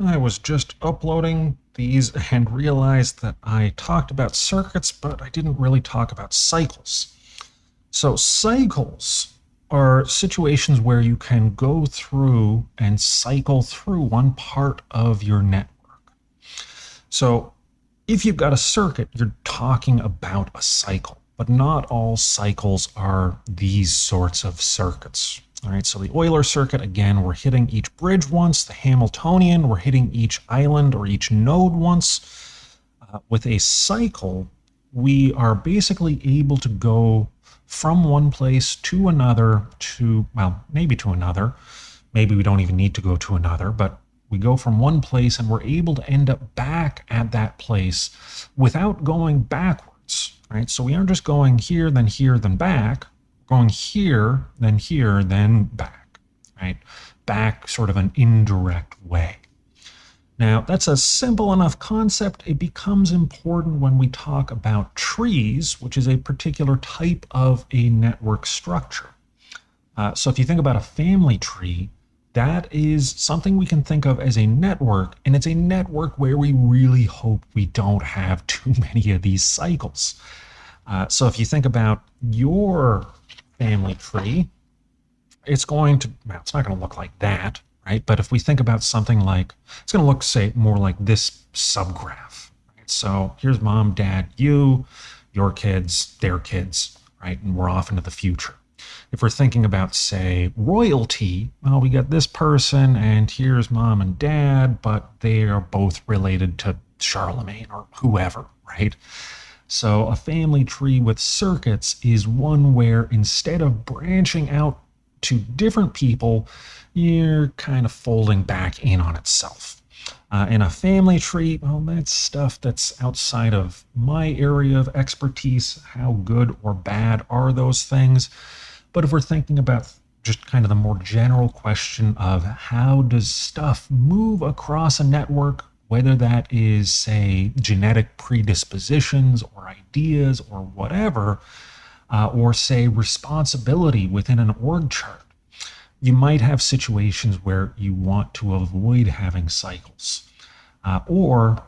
I was just uploading these and realized that I talked about circuits, but I didn't really talk about cycles. So cycles are situations where you can go through and cycle through one part of your network. So if you've got a circuit, you're talking about a cycle, but not all cycles are these sorts of circuits. All right, so the Euler circuit, again, we're hitting each bridge once. The Hamiltonian, we're hitting each island or each node once. With a cycle, we are basically able to go from one place to another well, maybe to another. Maybe we don't even need to go to another, but we go from one place and we're able to end up back at that place without going backwards, right? So we aren't just going here, then back. Going here, then back, right? Back sort of an indirect way. Now, that's a simple enough concept. It becomes important when we talk about trees, which is a particular type of a network structure. So if you think about a family tree, that is something we can think of as a network, and it's a network where we really hope we don't have too many of these cycles. So if you think about your family tree, it's going to, well, it's not going to look like that, right? But if we think about something like, it's going to look, say, more like this subgraph, right? So here's mom, dad, you, your kids, their kids, right? And we're off into the future. If we're thinking about, say, royalty, well, we got this person and here's mom and dad, but they are both related to Charlemagne or whoever, right? So a family tree with circuits is one where instead of branching out to different people, you're kind of folding back in on itself. In a family tree, well, that's stuff that's outside of my area of expertise. How good or bad are those things? But if we're thinking about just kind of the more general question of how does stuff move across a network, whether that is, say, genetic predispositions or ideas or whatever, or, say, responsibility within an org chart, you might have situations where you want to avoid having cycles. Or,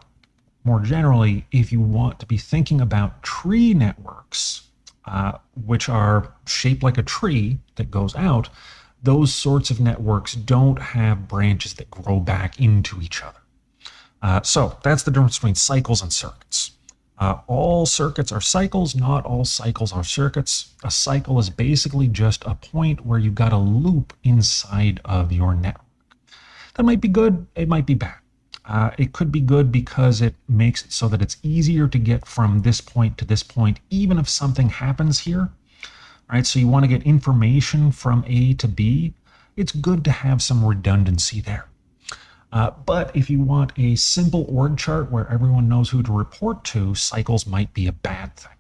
more generally, if you want to be thinking about tree networks, which are shaped like a tree that goes out, those sorts of networks don't have branches that grow back into each other. So that's the difference between cycles and circuits. All circuits are cycles, not all cycles are circuits. A cycle is basically just a point where you've got a loop inside of your network. That might be good, it might be bad. It could be good because it makes it so that it's easier to get from this point to this point, even if something happens here, right? So you want to get information from A to B. It's good to have some redundancy there. But if you want a simple org chart where everyone knows who to report to, cycles might be a bad thing.